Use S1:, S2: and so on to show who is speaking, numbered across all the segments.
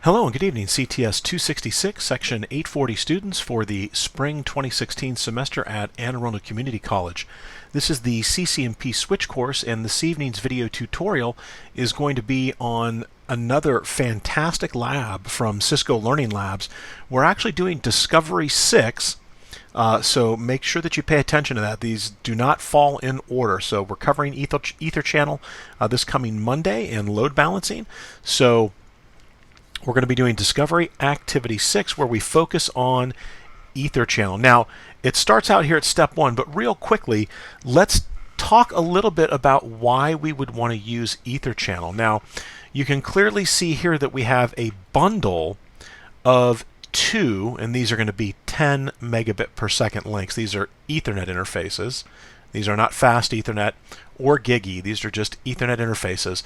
S1: Hello and good evening, CTS266 Section 840 students for the Spring 2016 semester at Anne Arundel Community College. This is the CCNP Switch course, and this evening's video tutorial is going to be on another fantastic lab from Cisco Learning Labs. We're actually doing Discovery 6, so make sure that you pay attention to that. These do not fall in order. So we're covering EtherChannel this coming Monday and load balancing. So we're going to be doing Discovery Activity 6, where we focus on EtherChannel. Now, it starts out here at step 1, but real quickly, let's talk a little bit about why we would want to use EtherChannel. Now, you can clearly see here that we have a bundle of 2, and these are going to be 10 megabit per second links. These are Ethernet interfaces. These are not fast Ethernet or GigE. These are just Ethernet interfaces.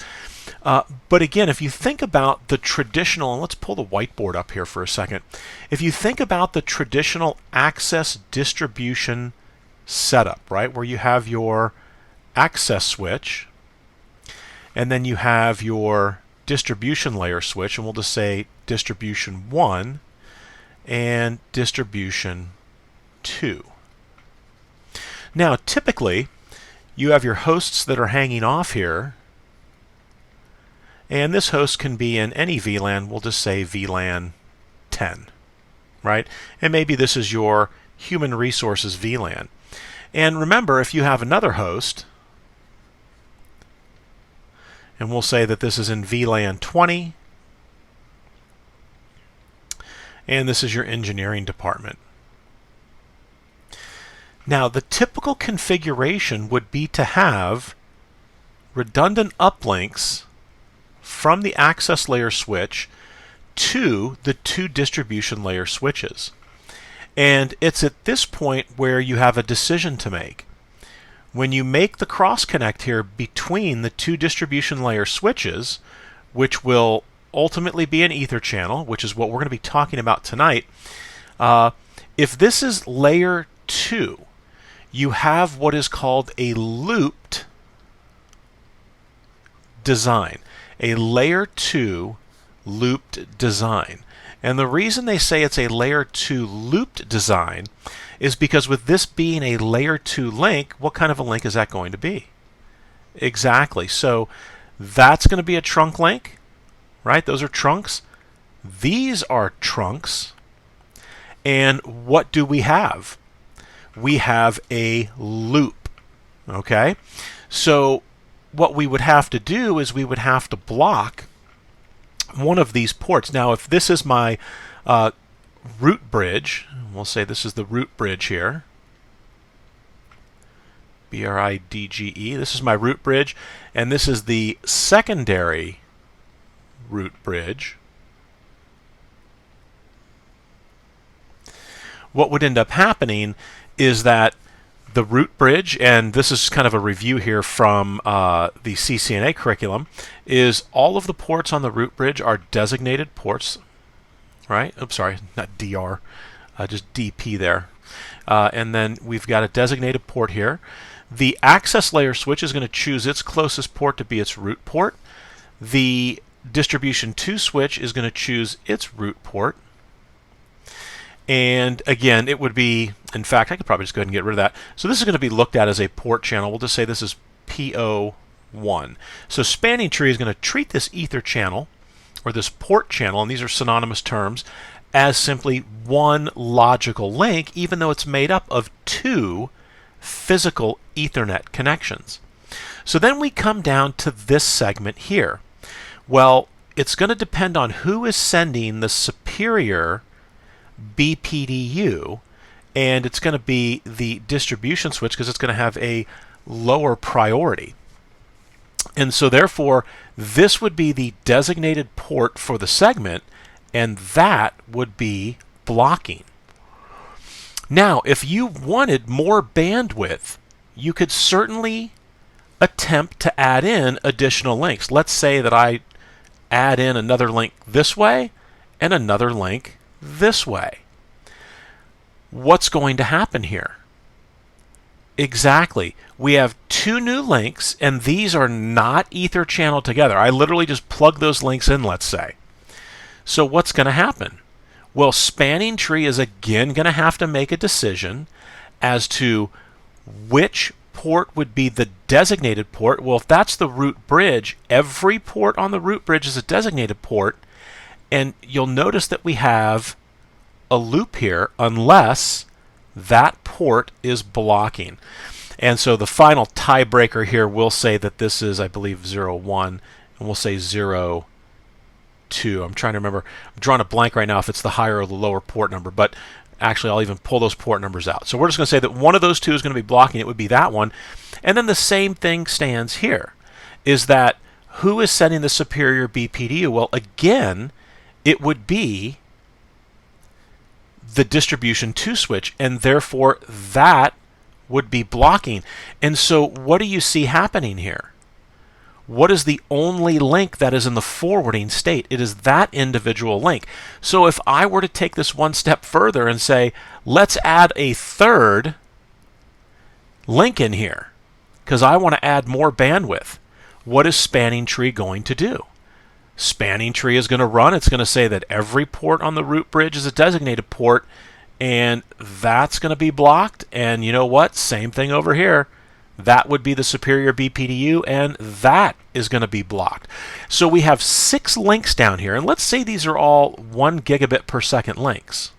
S1: But again, if you think about the traditional, and let's pull the whiteboard up here for a second. If you think about the traditional access distribution setup, right, where you have your access switch, and then you have your distribution layer switch, and we'll just say distribution 1 and distribution 2. Now, typically, you have your hosts that are hanging off here, and this host can be in any VLAN. We'll just say VLAN 10, right? And maybe this is your human resources VLAN. And remember, if you have another host, and we'll say that this is in VLAN 20, and this is your engineering department. Now, the typical configuration would be to have redundant uplinks from the access layer switch to the 2 distribution layer switches. And it's at this point where you have a decision to make. When you make the cross connect here between the 2 distribution layer switches, which will ultimately be an EtherChannel, which is what we're going to be talking about tonight, if this is layer 2, you have what is called a looped design, a layer 2 looped design. And the reason they say it's a layer 2 looped design is because with this being a layer 2 link, what kind of a link is that going to be? Exactly. So that's going to be a trunk link, right? Those are trunks. These are trunks. And what do we have? We have a loop, okay? So what we would have to do is we would have to block one of these ports. Now, if this is my root bridge, we'll say this is the root bridge here, BRIDGE, this is my root bridge, and this is the secondary root bridge. What would end up happening is that the root bridge, and this is kind of a review here from the CCNA curriculum, is all of the ports on the root bridge are designated ports, right? Oops, sorry, not DR, just DP there. And then we've got a designated port here. The access layer switch is going to choose its closest port to be its root port. The distribution 2 switch is going to choose its root port. And again, it would be, in fact, I could probably just go ahead and get rid of that. So this is going to be looked at as a port channel. We'll just say this is PO1. So spanning tree is going to treat this ether channel, or this port channel, and these are synonymous terms, as simply one logical link, even though it's made up of 2 physical Ethernet connections. So then we come down to this segment here. Well, it's going to depend on who is sending the superior BPDU, and it's going to be the distribution switch because it's going to have a lower priority. And so therefore, this would be the designated port for the segment, and that would be blocking. Now, if you wanted more bandwidth, you could certainly attempt to add in additional links. Let's say that I add in another link this way and another link this way. What's going to happen here? Exactly. We have 2 new links, and these are not EtherChannel together. I literally just plug those links in, let's say. So what's going to happen? Well, spanning tree is again going to have to make a decision as to which port would be the designated port. Well, if that's the root bridge, every port on the root bridge is a designated port, and you'll notice that we have a loop here unless that port is blocking. And so the final tiebreaker here will say that this is, I believe, 0, 1, and we'll say 0, 2. I'm trying to remember. I'm drawing a blank right now if it's the higher or the lower port number, but actually I'll even pull those port numbers out. So we're just going to say that one of those two is going to be blocking. It would be that one. And then the same thing stands here, is that who is setting the superior BPDU? Well, again, it would be the distribution 2 switch, and therefore that would be blocking. And so what do you see happening here? What is the only link that is in the forwarding state? It is that individual link. So if I were to take this one step further and say, let's add a third link in here, because I want to add more bandwidth, what is spanning tree going to do? Spanning tree is going to run. It's going to say that every port on the root bridge is a designated port, and that's going to be blocked. And you know what? Same thing over here. That would be the superior BPDU, and that is going to be blocked. So we have 6 links down here, and let's say these are all 1 gigabit per second links.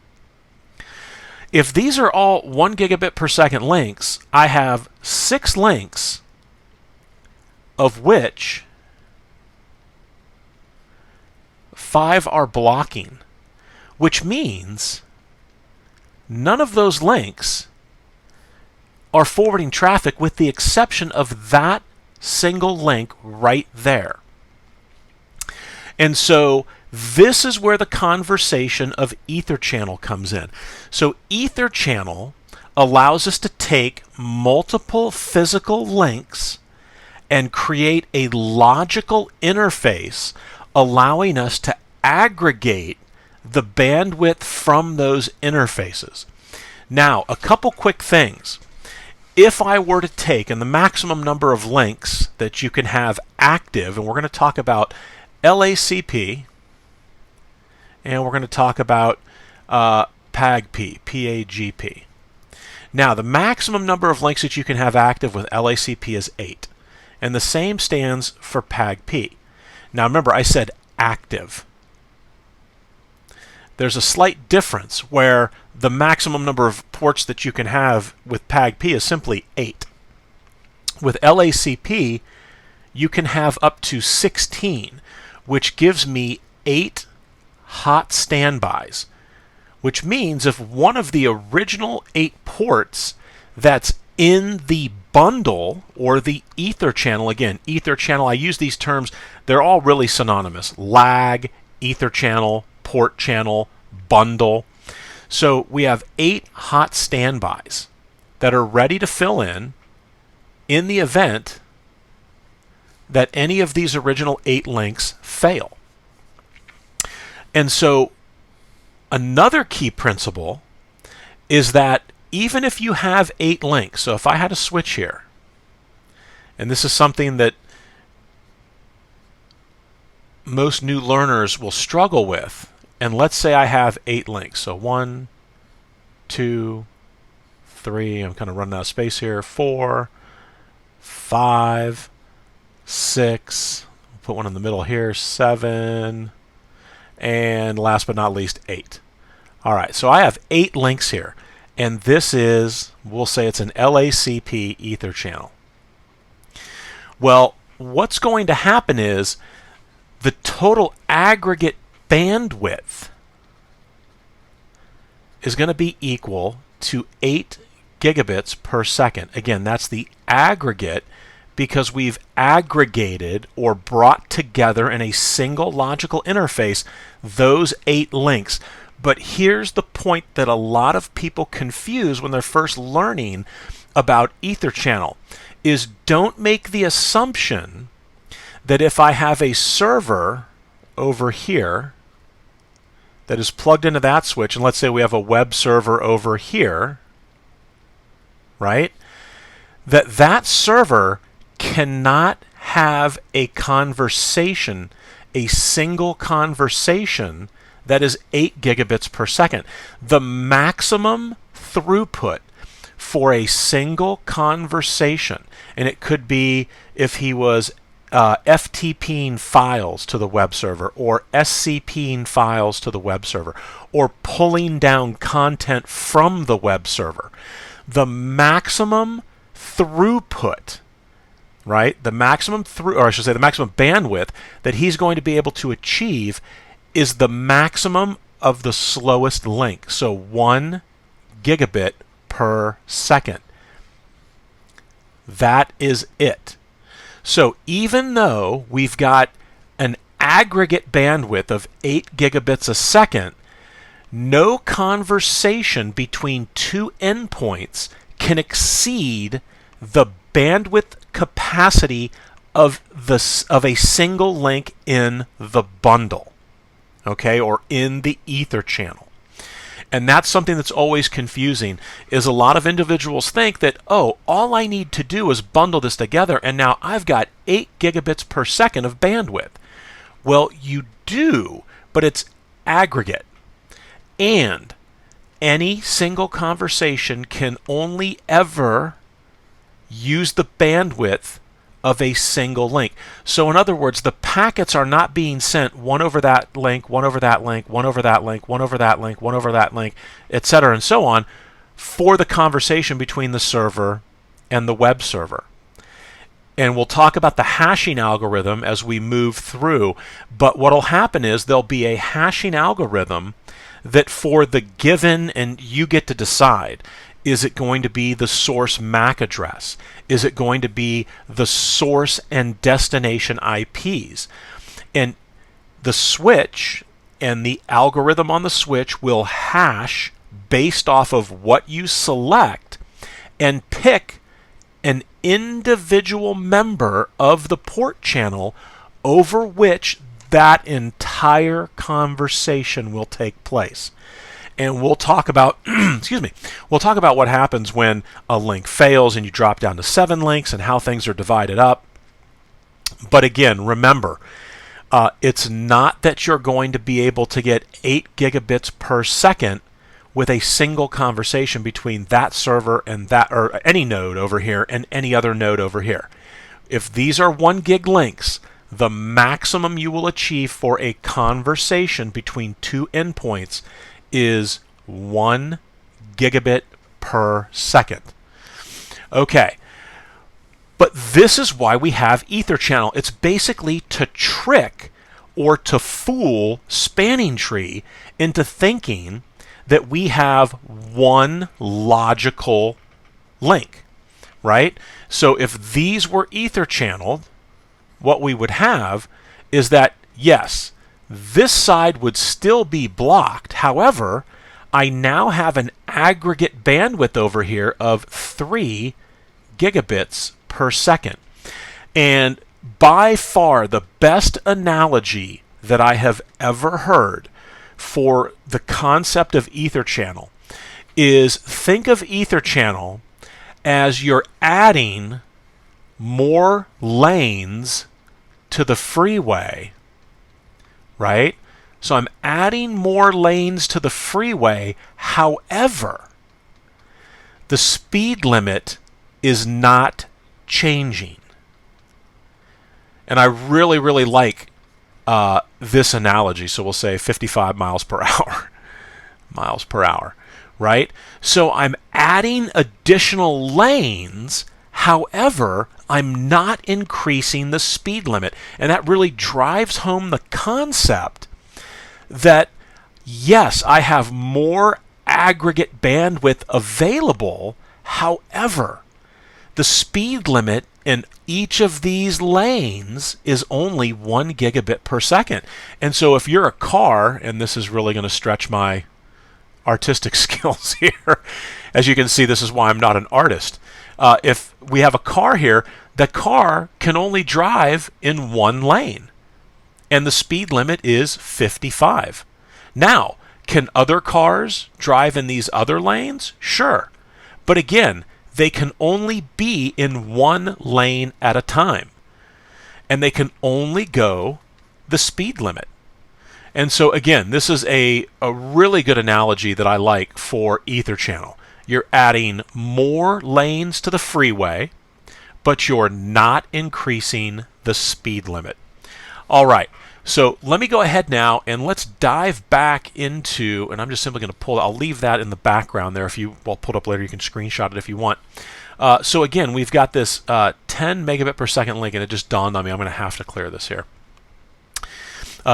S1: If these are all 1 gigabit per second links, I have 6 links, of which 5 are blocking, which means none of those links are forwarding traffic with the exception of that single link right there. And so this is where the conversation of EtherChannel comes in. So EtherChannel allows us to take multiple physical links and create a logical interface allowing us to aggregate the bandwidth from those interfaces. Now, a couple quick things. If I were to take, and the maximum number of links that you can have active, and we're going to talk about LACP, and we're going to talk about PAGP, P-A-G-P. Now, the maximum number of links that you can have active with LACP is 8, and the same stands for PAGP. Now, remember, I said active. There's a slight difference where the maximum number of ports that you can have with PAGP is simply 8. With LACP, you can have up to 16, which gives me 8 hot standbys, which means if one of the original 8 ports that's in the bundle or the EtherChannel, again, EtherChannel, I use these terms, they're all really synonymous. Lag, EtherChannel, port channel, bundle. So we have 8 hot standbys that are ready to fill in the event that any of these original 8 links fail. And so another key principle is that even if you have 8 links, so if I had a switch here, and this is something that most new learners will struggle with, and let's say I have 8 links. So 1, 2, 3, I'm kind of running out of space here, 4, 5, 6, put one in the middle here, 7, and last but not least, 8. All right, so I have 8 links here, and this is, we'll say it's an LACP EtherChannel. Well, what's going to happen is the total aggregate bandwidth is going to be equal to 8 gigabits per second. Again, that's the aggregate because we've aggregated or brought together in a single logical interface those 8 links. But here's the point that a lot of people confuse when they're first learning about EtherChannel is don't make the assumption that if I have a server over here that is plugged into that switch, and let's say we have a web server over here, right? That server cannot have a conversation a single conversation that is 8 gigabits per second. The maximum throughput for a single conversation, and it could be if he was FTPing files to the web server, or SCPing files to the web server, or pulling down content from the web server. The maximum throughput, right? The maximum the maximum bandwidth that he's going to be able to achieve is the maximum of the slowest link. So 1 gigabit per second. That is it. So even though we've got an aggregate bandwidth of 8 gigabits a second, no conversation between two endpoints can exceed the bandwidth capacity of a single link in the bundle, okay, or in the ether channel. And that's something that's always confusing, is a lot of individuals think that, oh, all I need to do is bundle this together and now I've got 8 gigabits per second of bandwidth. Well, you do, but it's aggregate. And any single conversation can only ever use the bandwidth of a single link. So in other words, the packets are not being sent one over that link, one over that link, one over that link, one over that link, one over that link, etc. and so on for the conversation between the server and the web server. And we'll talk about the hashing algorithm as we move through, but what will happen is there'll be a hashing algorithm that for the given, and you get to decide, is it going to be the source MAC address? Is it going to be the source and destination IPs? And the switch and the algorithm on the switch will hash based off of what you select and pick an individual member of the port channel over which that entire conversation will take place. And we'll talk about we'll talk about what happens when a link fails and you drop down to 7 links and how things are divided up. But again, remember, it's not that you're going to be able to get 8 gigabits per second with a single conversation between that server and that, or any node over here and any other node over here. If these are 1 gig links, the maximum you will achieve for a conversation between two endpoints is 1 gigabit per second. Okay, but this is why we have EtherChannel. It's basically to trick or to fool Spanning Tree into thinking that we have one logical link, right? So if these were EtherChanneled, what we would have is that, yes, this side would still be blocked. However, I now have an aggregate bandwidth over here of 3 gigabits per second. And by far the best analogy that I have ever heard for the concept of EtherChannel is, think of EtherChannel as you're adding more lanes to the freeway, right? So I'm adding more lanes to the freeway. However, the speed limit is not changing. And I really, really like this analogy. So we'll say 55 miles per hour. Miles per hour, right? So I'm adding additional lanes. However, I'm not increasing the speed limit. And that really drives home the concept that, yes, I have more aggregate bandwidth available. However, the speed limit in each of these lanes is only 1 gigabit per second. And so if you're a car, and this is really going to stretch my artistic skills here, as you can see, this is why I'm not an artist. If we have a car here, the car can only drive in 1 lane, and the speed limit is 55. Now, can other cars drive in these other lanes? Sure. But again, they can only be in 1 lane at a time. And they can only go the speed limit. And so again, this is a really good analogy that I like for EtherChannel. You're adding more lanes to the freeway, but you're not increasing the speed limit. All right, so let me go ahead now and let's dive back into, and I'm just simply going to pull, I'll leave that in the background there. If you, well, pull it up later, you can screenshot it if you want. So again, we've got this 10 megabit per second link, and it just dawned on me, I'm going to have to clear this here.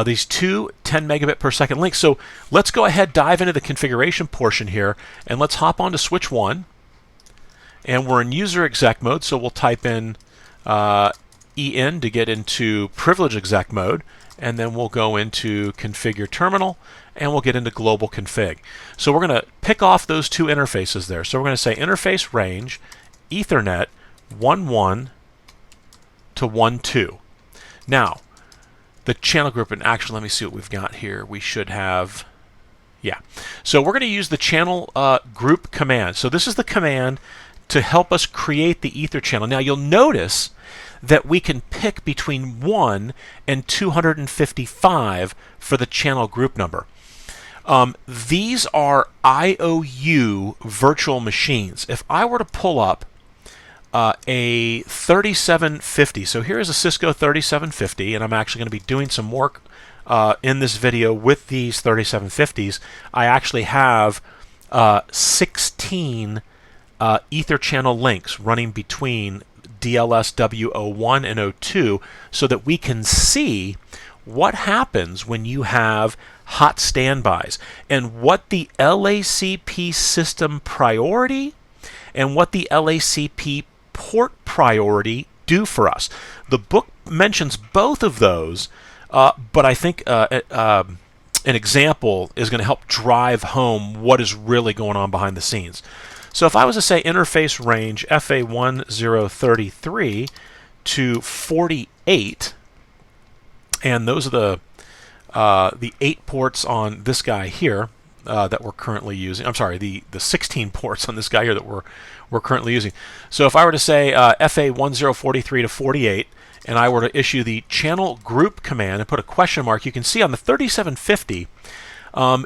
S1: These two 10 megabit per second links. So let's go ahead, dive into the configuration portion here, and let's hop on to switch 1. And we're in user exec mode, so we'll type in EN to get into privilege exec mode, and then we'll go into configure terminal, and we'll get into global config. So we're going to pick off those two interfaces there. So we're going to say interface range Ethernet 1.1 to 1.2. Now, the channel group, and actually let me see what we've got here. We should have, yeah. So we're going to use the channel group command. So this is the command to help us create the ether channel. Now you'll notice that we can pick between 1 and 255 for the channel group number. These are IOU virtual machines. If I were to pull up a 3750, so here is a Cisco 3750, and I'm actually going to be doing some work in this video with these 3750s. I actually have 16 ether channel links running between DLSW01 and 02 so that we can see what happens when you have hot standbys and what the LACP system priority and what the LACP port priority do for us. The book mentions both of those, but I think an example is going to help drive home what is really going on behind the scenes. So if I was to say interface range FA1033 to 48, and those are the 8 ports on this guy here that we're currently using. I'm sorry, the 16 ports on this guy here that we're currently using. So if I were to say FA1043 to 48, and I were to issue the channel group command and put a question mark, you can see on the 3750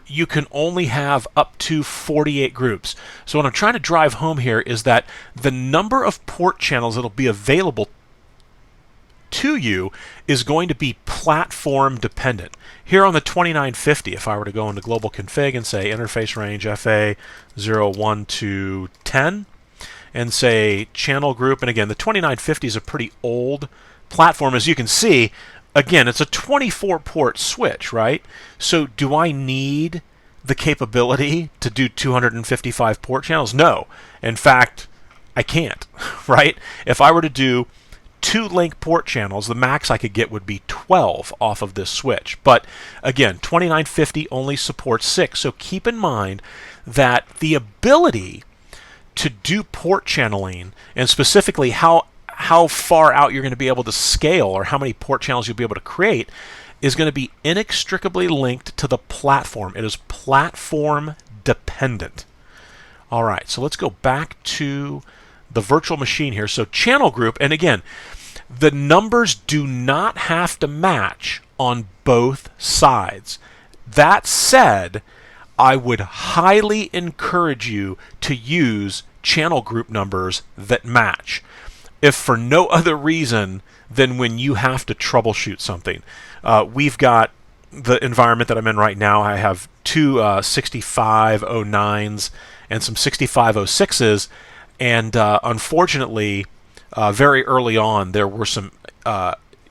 S1: you can only have up to 48 groups. So what I'm trying to drive home here is that the number of port channels that will be available to you is going to be platform dependent. Here on the 2950, if I were to go into global config and say interface range FA01 to 10 and say channel group, and again the 2950 is a pretty old platform, as you can see. Again, it's a 24 port switch, right? So do I need the capability to do 255 port channels? No. In fact, I can't, right? If I were to do 2 link port channels, the max I could get would be 12 off of this switch. But again, 2950 only supports 6. So keep in mind that the ability to do port channeling, and specifically how far out you're going to be able to scale or how many port channels you'll be able to create, is going to be inextricably linked to the platform. It is platform dependent. All right, so let's go back to the virtual machine here. So channel group, and again, the numbers do not have to match on both sides. That said, I would highly encourage you to use channel group numbers that match, if for no other reason than when you have to troubleshoot something. We've got the environment that I'm in right now. I have two 6509s and some 6506s, and unfortunately, very early on, there were some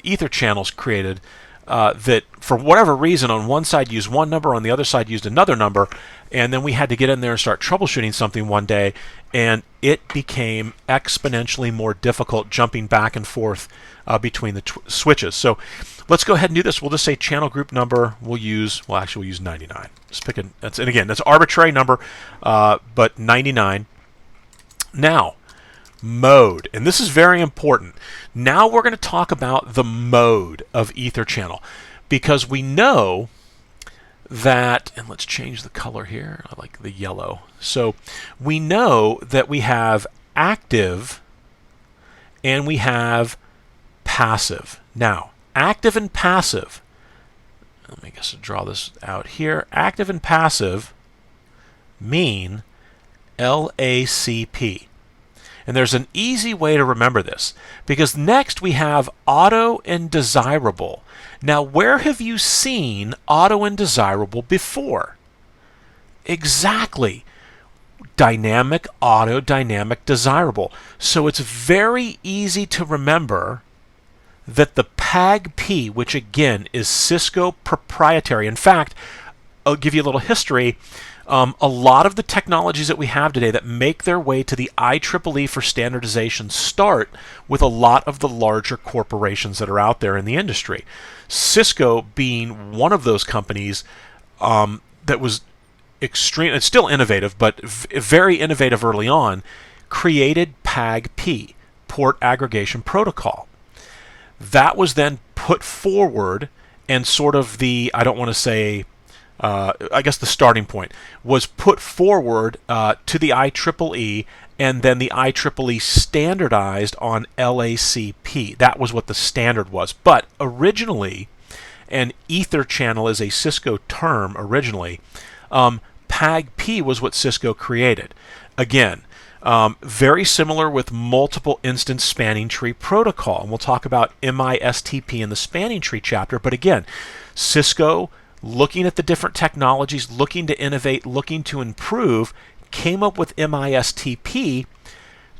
S1: ether channels created that, for whatever reason, on one side used one number, on the other side used another number, and then we had to get in there and start troubleshooting something one day, and it became exponentially more difficult jumping back and forth between the switches. So let's go ahead and do this. We'll just say channel group number. We'll use 99. Just pick and again, that's an arbitrary number, but 99. Now, mode, and this is very important. Now we're going to talk about the mode of EtherChannel, because we know that, and let's change the color here, I like the yellow. So we know that we have active and we have passive. Now, active and passive let me just draw this out here. Active and passive mean LACP. And there's an easy way to remember this, because next we have auto and desirable. Now, where have you seen auto and desirable before? Exactly. Dynamic, auto, dynamic, desirable. So it's very easy to remember that the PAG-P, which again is Cisco proprietary. In fact, I'll give you a little history. A lot of the technologies that we have today that make their way to the IEEE for standardization start with a lot of the larger corporations that are out there in the industry. Cisco being one of those companies that was extreme, it's still innovative, but very innovative early on, created PAG-P, Port Aggregation Protocol. That was then put forward, and sort of the, I don't want to say, I guess the starting point was put forward to the IEEE, and then the IEEE standardized on LACP. That was what the standard was. But originally, and EtherChannel is a Cisco term originally, PAG-P was what Cisco created. Again, very similar with multiple instance spanning tree protocol. And we'll talk about MISTP in the spanning tree chapter. But again, Cisco, looking at the different technologies, looking to innovate, looking to improve, came up with MISTP,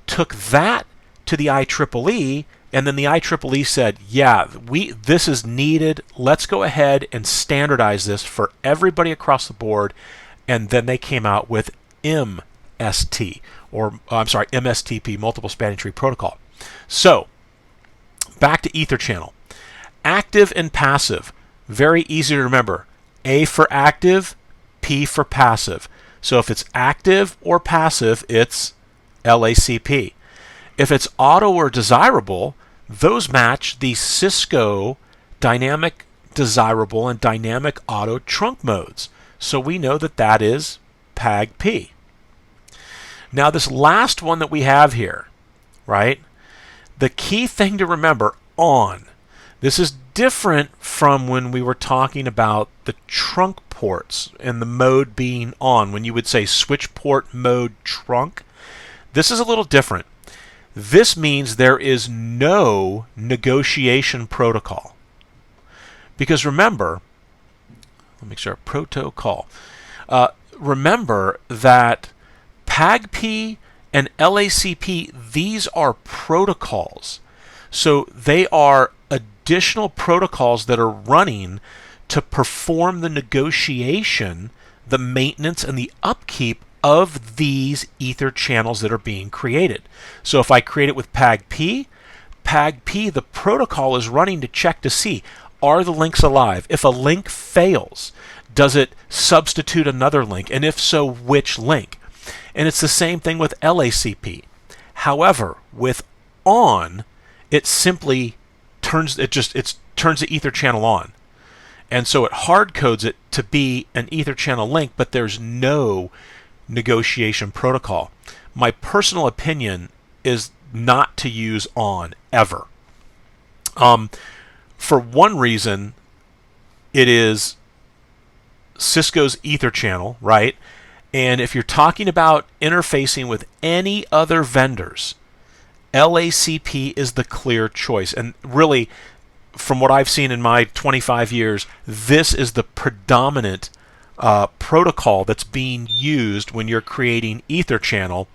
S1: took that to the IEEE, and then the IEEE said, yeah, this is needed. Let's go ahead and standardize this for everybody across the board. And then they came out with MSTP, Multiple Spanning Tree Protocol. So, back to EtherChannel. Active and passive, very easy to remember. A for active, P for passive. So if it's active or passive, it's LACP. If it's auto or desirable, those match the Cisco dynamic desirable and dynamic auto trunk modes. So we know that that is PAG-P. Now this last one that we have here, right? The key thing to remember, on. This is different from when we were talking about the trunk ports and the mode being on. When you would say switch port mode trunk, this is a little different. This means there is no negotiation protocol. Because remember, let me make sure, protocol. Remember that PAG-P and LACP, these are protocols. So they are additional protocols that are running to perform the negotiation, the maintenance, and the upkeep of these ether channels that are being created. So if I create it with PAG-P, the protocol is running to check to see, are the links alive? If a link fails, does it substitute another link? And if so, which link? And it's the same thing with LACP. However, with on, it simply turns turns the ether channel on. And so it hard codes it to be an ether channel link, but there's no negotiation protocol. My personal opinion is not to use on ever. For one reason, it is Cisco's ether channel, right? And if you're talking about interfacing with any other vendors, LACP is the clear choice. And really, from what I've seen in my 25 years, this is the predominant protocol that's being used when you're creating ether channel,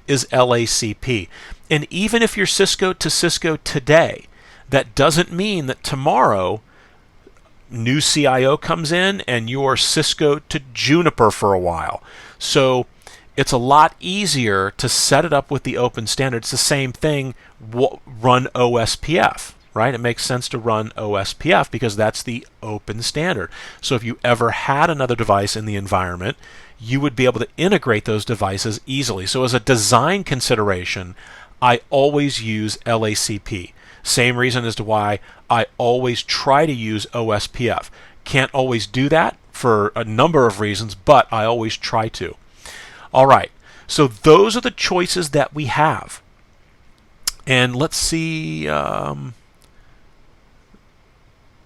S1: is LACP. And even if you're Cisco to Cisco today, that doesn't mean that tomorrow new CIO comes in and you're Cisco to Juniper for a while. So it's a lot easier to set it up with the open standard. It's the same thing, run OSPF, right? It makes sense to run OSPF because that's the open standard. So if you ever had another device in the environment, you would be able to integrate those devices easily. So as a design consideration, I always use LACP. Same reason as to why I always try to use OSPF. Can't always do that for a number of reasons, but I always try to. All right, so those are the choices that we have. And let's see.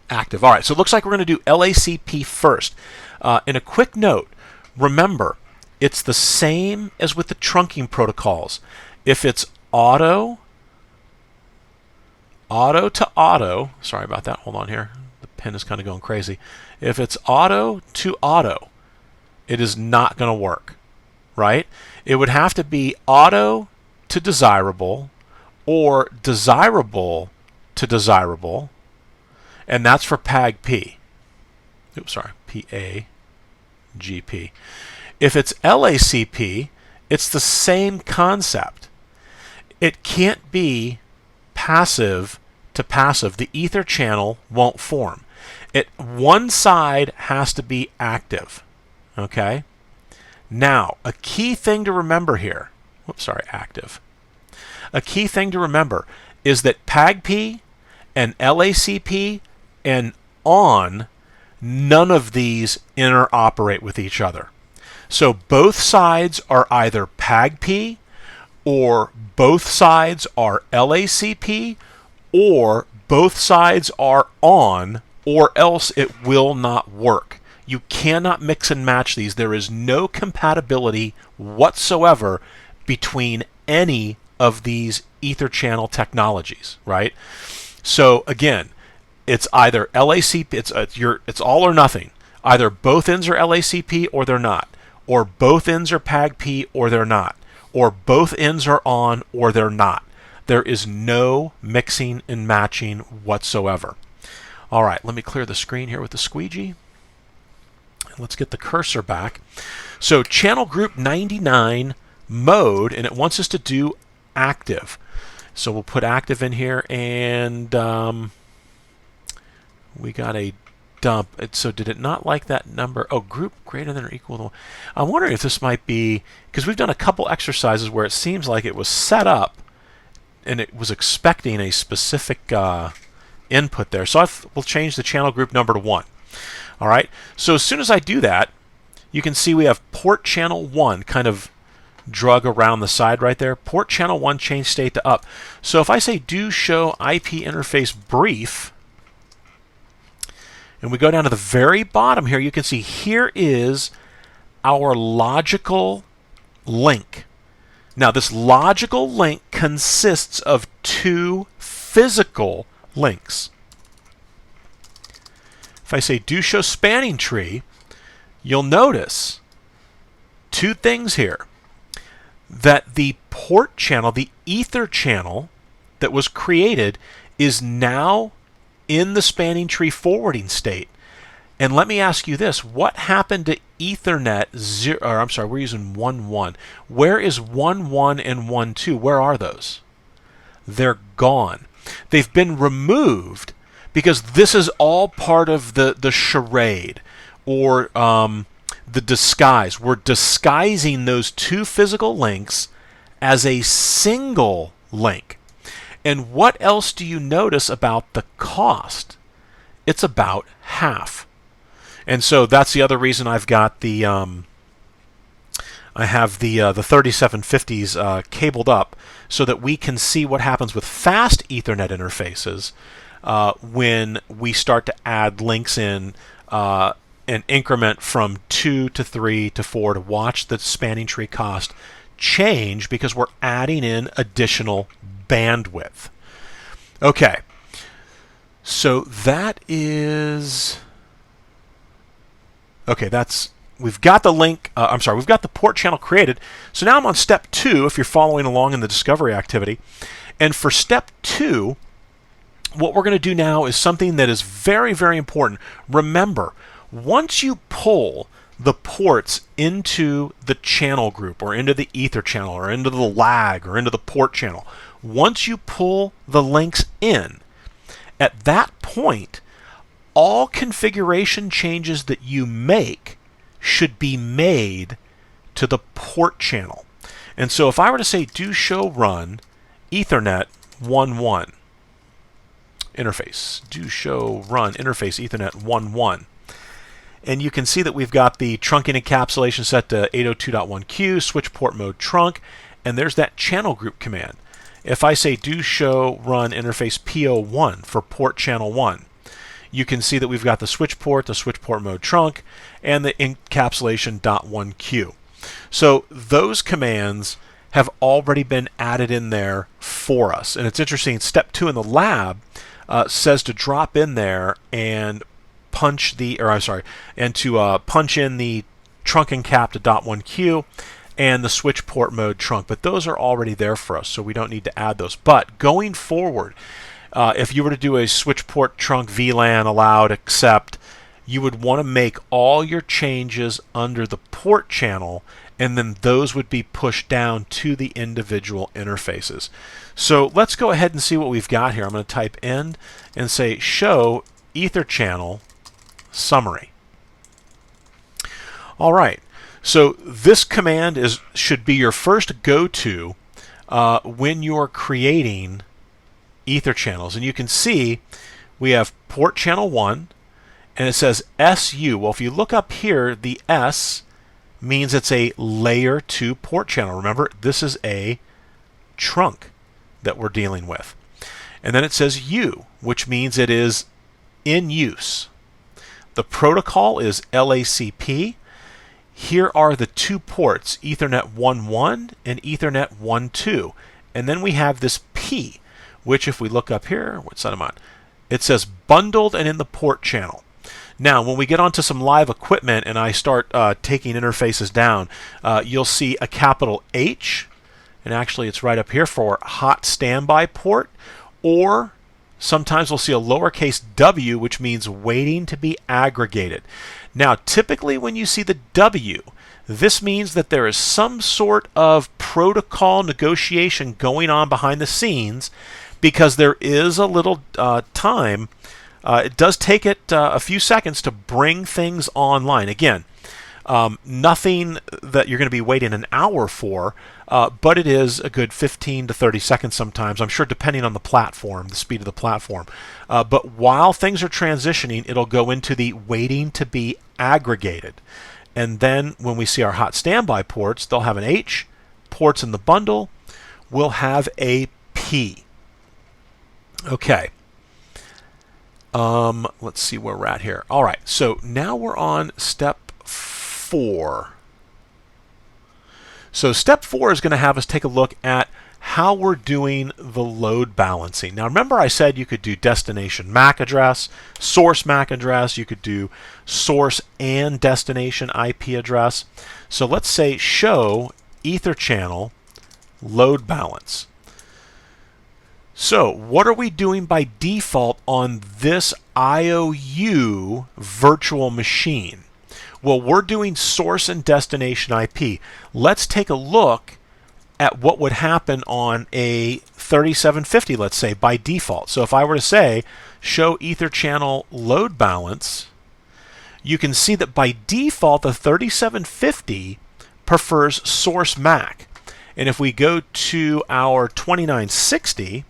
S1: active. All right, so it looks like we're going to do LACP first. And a quick note, remember, it's the same as with the trunking protocols. If it's auto to auto, sorry about that, hold on here, the pen is kind of going crazy. If it's auto to auto, it is not going to work, right? It would have to be auto to desirable or desirable to desirable, and that's for PAGP. Oops, sorry, PAGP. If it's LACP, it's the same concept. It can't be passive to passive. The ether channel won't form. One side has to be active. Okay? Now, a key thing to remember here, active. A key thing to remember is that PAGP and LACP and ON, none of these interoperate with each other. So both sides are either PAGP or both sides are LACP or both sides are ON, or else it will not work. You cannot mix and match these. There is no compatibility whatsoever between any of these ether channel technologies, right? So again, it's either LACP, it's all or nothing. Either both ends are LACP or they're not, or both ends are PAGP or they're not, or both ends are ON or they're not. There is no mixing and matching whatsoever. All right, let me clear the screen here with the squeegee. Let's get the cursor back. So channel group 99 mode, and it wants us to do active. So we'll put active in here, and we got a dump. So did it not like that number? Oh, group greater than or equal to 1. I'm wondering if this might be, because we've done a couple exercises where it seems like it was set up and it was expecting a specific input there. So we'll change the channel group number to 1. All right, so as soon as I do that, you can see we have port channel 1 kind of drug around the side right there. Port channel 1 change state to up. So if I say do show IP interface brief, and we go down to the very bottom here, you can see here is our logical link. Now this logical link consists of 2 physical links. If I say do show spanning tree, you'll notice 2 things here. That the port channel, the ether channel that was created, is now in the spanning tree forwarding state. And let me ask you this, what happened to Ethernet 0, or I'm sorry, we're using 1.1. Where is 1.1 and 1.2? Where are those? They're gone. They've been removed because this is all part of the charade, or the disguise. We're disguising those 2 physical links as a single link. And what else do you notice about the cost? It's about half. And so that's the other reason I've got the I have the 3750s cabled up, so that we can see what happens with fast Ethernet interfaces when we start to add links in an increment from 2 to 3 to 4 to watch the spanning tree cost change, because we're adding in additional bandwidth. Okay, so that is okay. We've got the link. We've got the port channel created. So now I'm on step 2. If you're following along in the discovery activity, and for step 2, what we're going to do now is something that is very, very important. Remember, once you pull the ports into the channel group, or into the ether channel, or into the lag, or into the port channel, once you pull the links in, at that point, all configuration changes that you make should be made to the port channel. And so if I were to say do show run Ethernet 1.1 interface, do show run interface Ethernet 1.1, and you can see that we've got the trunking encapsulation set to 802.1q, switch port mode trunk, and there's that channel group command. If I say do show run interface PO1 for port channel 1, you can see that we've got the switch port mode trunk, and the encapsulation .1Q. So those commands have already been added in there for us. And it's interesting, step 2 in the lab says to drop in there and punch in the trunk encap to .1Q and the switch port mode trunk. But those are already there for us, so we don't need to add those. But going forward, if you were to do a switch port trunk VLAN allowed accept, you would want to make all your changes under the port channel, and then those would be pushed down to the individual interfaces. So let's go ahead and see what we've got here. I'm going to type end and say show EtherChannel summary. All right, so this command should be your first go-to when you're creating Ether channels. And you can see we have port channel 1, and it says SU. Well, if you look up here, the S means it's a layer 2 port channel. Remember, this is a trunk that we're dealing with. And then it says U, which means it is in use. The protocol is LACP. Here are the 2 ports, Ethernet 1.1 and Ethernet 1.2. And then we have this P, which if we look up here, what side am I on? It says bundled and in the port channel. Now, when we get onto some live equipment and I start taking interfaces down, you'll see a capital H, and actually it's right up here for hot standby port, or sometimes we'll see a lowercase w, which means waiting to be aggregated. Now, typically when you see the W, this means that there is some sort of protocol negotiation going on behind the scenes, because there is a little time. It does take it a few seconds to bring things online. Again, nothing that you're going to be waiting an hour for, but it is a good 15 to 30 seconds sometimes, I'm sure, depending on the platform, the speed of the platform. But while things are transitioning, it'll go into the waiting to be aggregated. And then when we see our hot standby ports, they'll have an H. Ports in the bundle will have a P. Okay. Let's see where we're at here. All right, so now we're on step 4. So step 4 is going to have us take a look at how we're doing the load balancing. Now remember I said you could do destination MAC address, source MAC address, you could do source and destination IP address. So let's say show EtherChannel load balance. So what are we doing by default on this IOU virtual machine? Well, we're doing source and destination IP. Let's take a look at what would happen on a 3750, let's say, by default. So if I were to say show EtherChannel load balance, you can see that by default the 3750 prefers source MAC. And if we go to our 2960,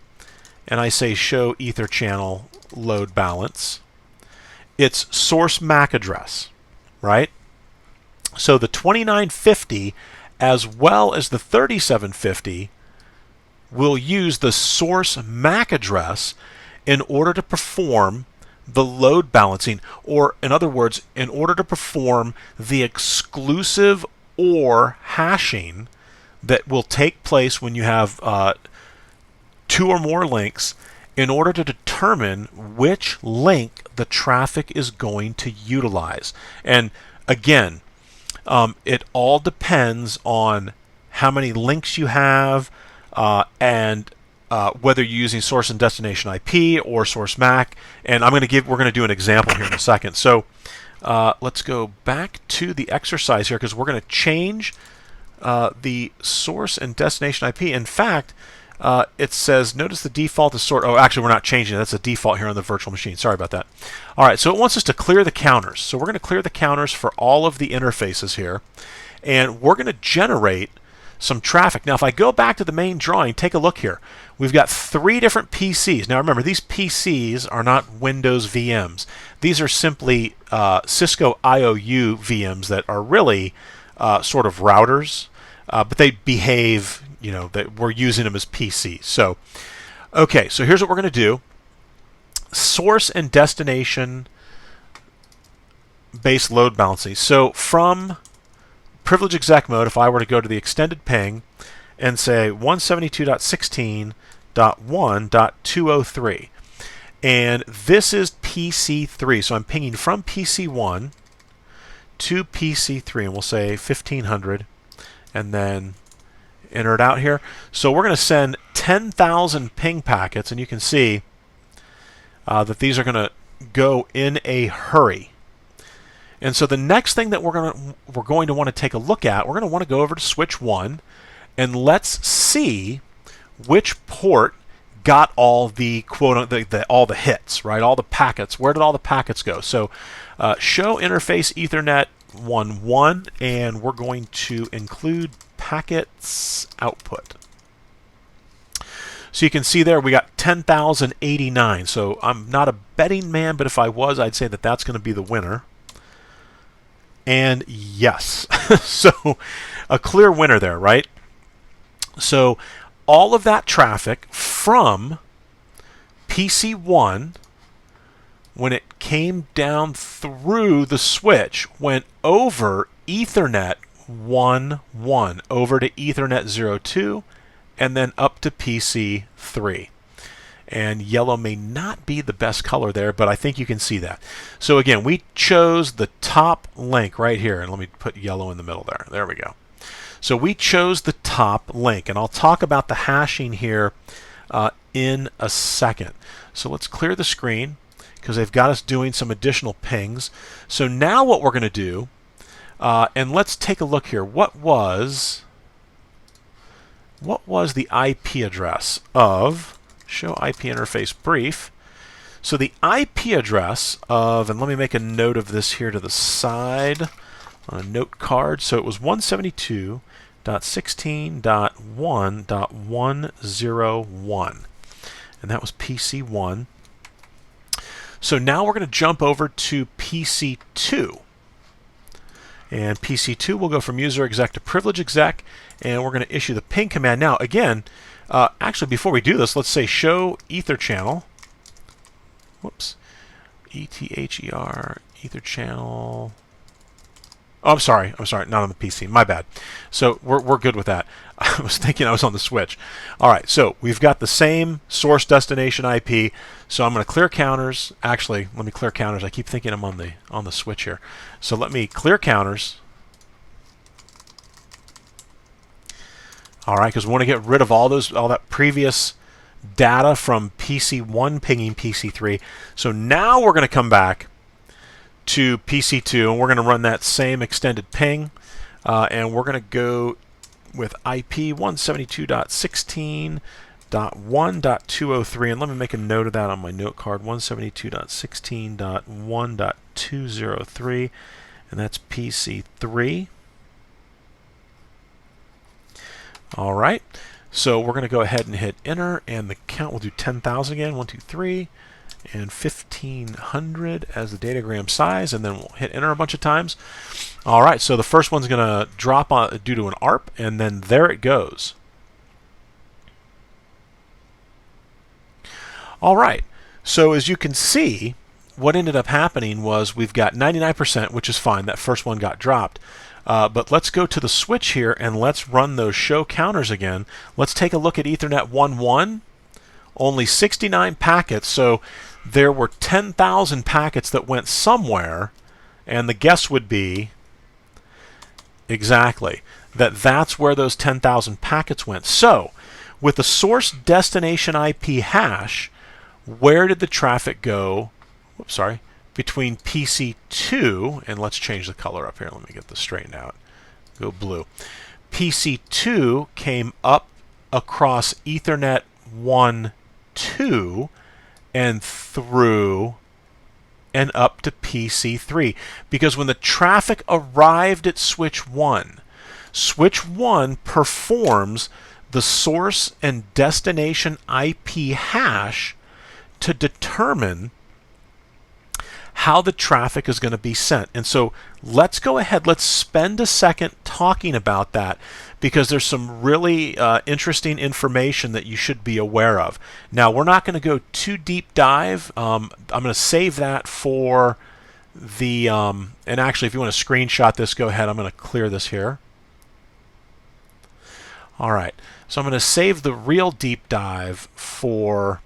S1: and I say show EtherChannel load balance, it's source MAC address, right? So the 2950 as well as the 3750 will use the source MAC address in order to perform the load balancing, or in other words, in order to perform the exclusive OR hashing that will take place when you have 2 or more links, in order to determine which link the traffic is going to utilize. And again, it all depends on how many links you have and whether you're using source and destination IP or source MAC. And we're going to do an example here in a second. So let's go back to the exercise here, because we're going to change the source and destination IP. In fact, it says, notice the default is sort. Oh, actually, we're not changing it. That's a default here on the virtual machine. Sorry about that. All right, so it wants us to clear the counters. So we're going to clear the counters for all of the interfaces here, and we're going to generate some traffic. Now, if I go back to the main drawing, take a look here. We've got 3 different PCs. Now, remember, these PCs are not Windows VMs. These are simply Cisco IOU VMs that are really sort of routers, but they behave, that we're using them as PCs. So, okay, so here's what we're going to do. source and destination based load balancing. So from privilege exec mode, if I were to go to the extended ping and say 172.16.1.203, and this is PC3, so I'm pinging from PC1 to PC3, and we'll say 1500, and then enter it out here. So we're going to send 10,000 ping packets, and you can see that these are going to go in a hurry. And so the next thing that we're going to want to take a look at, we're going to want to go over to switch 1, and let's see which port got all the all the hits, right? All the packets. Where did all the packets go? So show interface Ethernet 1.1, and we're going to include packets output. So you can see there we got 10,089. So I'm not a betting man, but if I was, I'd say that that's going to be the winner. And yes, so a clear winner there, right? So all of that traffic from PC1, when it came down through the switch, went over Ethernet 1.1, over to Ethernet 0.2, and then up to PC3. And yellow may not be the best color there, but I think you can see that. So again, we chose the top link right here, and let me put yellow in the middle there. There we go. So we chose the top link, and I'll talk about the hashing here in a second. So let's clear the screen because they've got us doing some additional pings. So now what we're going to do, and let's take a look here. What was the IP address of show IP interface brief? So the IP address of, and let me make a note of this here to the side on a note card. So it was 172.16.1.101, and that was PC1. So now we're going to jump over to PC2. And PC2 will go from user exec to privilege exec, and we're going to issue the ping command. Now, again, actually, before we do this, let's say show EtherChannel. Whoops. ETHER, EtherChannel. Oh, I'm sorry, not on the PC. My bad. So we're good with that. I was thinking I was on the switch. All right, so we've got the same source destination IP. So I'm going to clear counters. Actually, let me clear counters. I keep thinking I'm on the switch here. So let me clear counters. All right, because we want to get rid of all that previous data from PC1 pinging PC3. So now we're going to come back to PC2, and we're going to run that same extended ping, and we're going to go with IP 172.16.1.203, and let me make a note of that on my note card, 172.16.1.203, and that's PC3. All right, so we're going to go ahead and hit enter, and the count will do 10,000 again, 1, 2, 3, and 1500 as the datagram size, and then we'll hit enter a bunch of times. All right, so the first one's going to drop on due to an ARP, and then there it goes. All right, so as you can see, what ended up happening was we've got 99%, which is fine. That first one got dropped. But let's go to the switch here, and let's run those show counters again. Let's take a look at Ethernet 1.1. Only 69 packets, so there were 10,000 packets that went somewhere, and the guess would be exactly that's where those 10,000 packets went. So with the source destination IP hash, where did the traffic go? Whoops, sorry. Between PC2, and let's change the color up here. Let me get this straightened out. Go blue. PC2 came up across Ethernet 1.2 and through and up to PC3. Because when the traffic arrived at switch 1, switch 1 performs the source and destination IP hash to determine how the traffic is going to be sent. And so let's go ahead, let's spend a second talking about that, because there's some really interesting information that you should be aware of. Now, we're not going to go too deep dive. I'm going to save that for the, and actually if you want to screenshot this, go ahead. I'm going to clear this here. All right, so I'm going to save the real deep dive for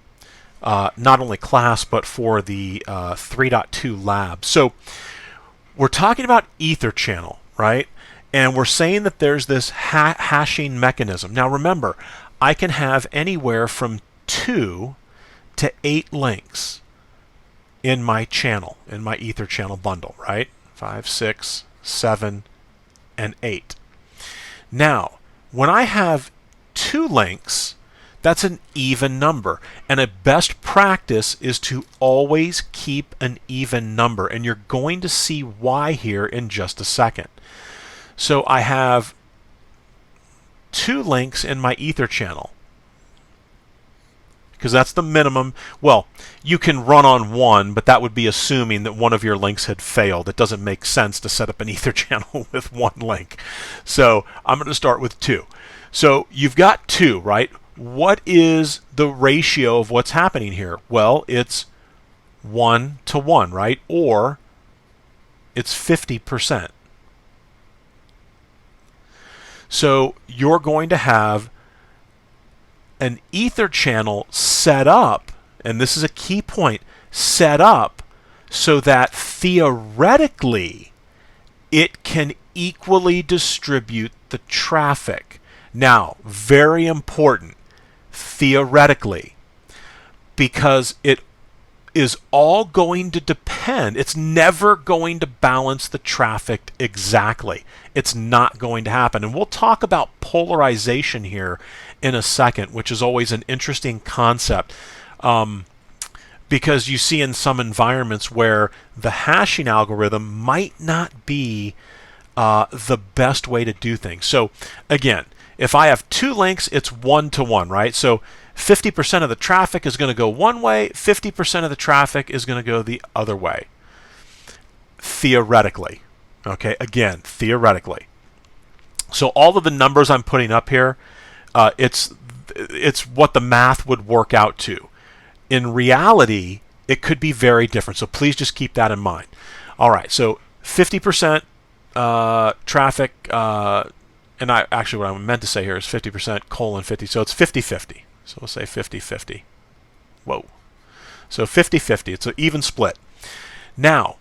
S1: not only class, but for the 3.2 lab. So we're talking about EtherChannel, right? And we're saying that there's this hashing mechanism. Now remember, I can have anywhere from 2 to 8 links in my channel, in my EtherChannel bundle, right? 5, 6, 7, and 8. Now, when I have 2 links, that's an even number. And a best practice is to always keep an even number. And you're going to see why here in just a second. So I have 2 links in my EtherChannel, because that's the minimum. Well, you can run on 1, but that would be assuming that one of your links had failed. It doesn't make sense to set up an EtherChannel with 1 link. So I'm going to start with 2. So you've got 2, right? What is the ratio of what's happening here? Well, it's 1 to 1, right? Or it's 50%. So you're going to have an EtherChannel set up, and this is a key point, set up so that theoretically it can equally distribute the traffic. Now, very important, theoretically, because it is all going to depend. It's never going to balance the traffic exactly. It's not going to happen. And we'll talk about polarization here in a second, which is always an interesting concept, because you see in some environments where the hashing algorithm might not be the best way to do things. So again, if I have 2 links, it's 1 to 1, right? So 50% of the traffic is going to go one way, 50% of the traffic is going to go the other way. Theoretically. Okay, again, theoretically. So all of the numbers I'm putting up here, it's what the math would work out to. In reality, it could be very different. So please just keep that in mind. All right, so 50% traffic, and actually what I meant to say here is 50% colon 50. So it's 50-50. So we'll say 50-50. Whoa. So 50-50. It's an even split. Now,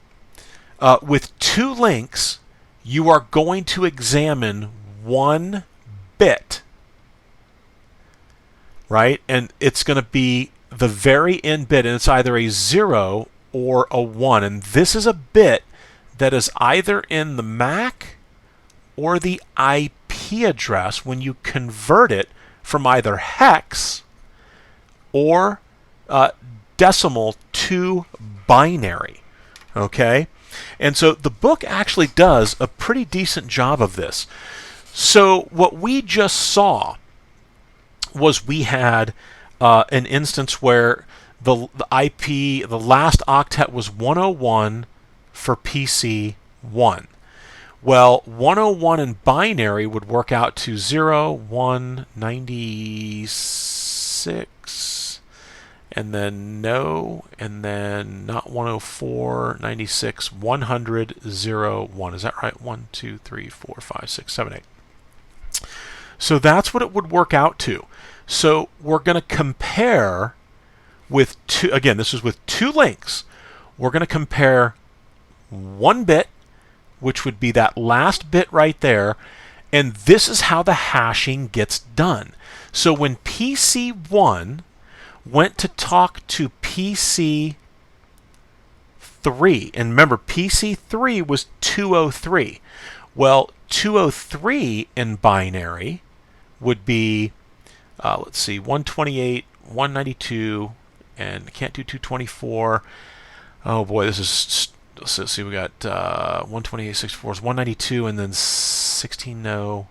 S1: with 2 links, you are going to examine 1 bit, right? And it's going to be the very end bit, and it's either a 0 or a 1. And this is a bit that is either in the MAC or the IP address when you convert it from either hex or decimal to binary. Okay? And so the book actually does a pretty decent job of this. So what we just saw was we had an instance where the IP, the last octet was 101 for PC 1. Well, 101 in binary would work out to 0, 1, 96, and then no, and then not 104, 96, 100, 0, 1. Is that right? 1, 2, 3, 4, 5, 6, 7, 8. So that's what it would work out to. So we're going to compare with 2, again, this is with 2 links. We're going to compare 1 bit, which would be that last bit right there, and this is how the hashing gets done. So when PC1 went to talk to PC3, and remember PC3 was 203. Well, 203 in binary would be, let's see, 128, 192, and I can't do 224. Oh boy, this is, let's see, we got 128, 64 is 192, and then 16, no,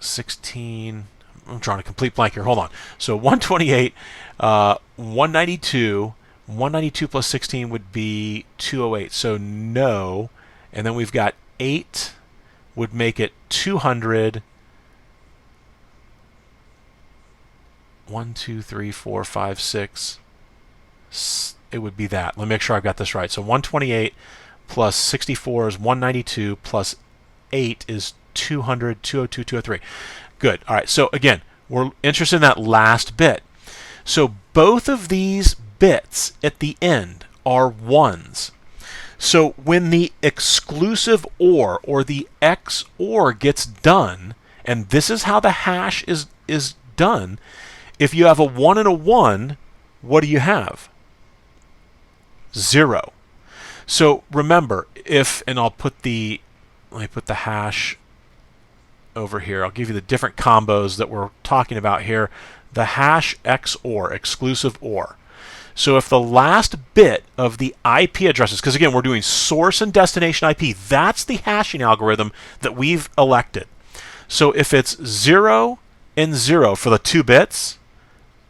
S1: 16, I'm drawing a complete blank here, hold on. So 128, 192, 192 plus 16 would be 208, so no, and then we've got 8, would make it 200. 1, 2, 3, 4, 5, 6. It would be that. Let me make sure I've got this right. So 128 plus 64 is 192 plus 8 is 200, 202, 203. Good. All right. So again, we're interested in that last bit. So both of these bits at the end are 1s. So when the exclusive or the XOR gets done, and this is how the hash is done, if you have a 1 and a 1, what do you have? 0. So remember, and let me put the hash over here. I'll give you the different combos that we're talking about here. The hash XOR, exclusive OR. So if the last bit of the IP addresses, because again, we're doing source and destination IP, that's the hashing algorithm that we've elected. So if it's 0 and 0 for the 2 bits,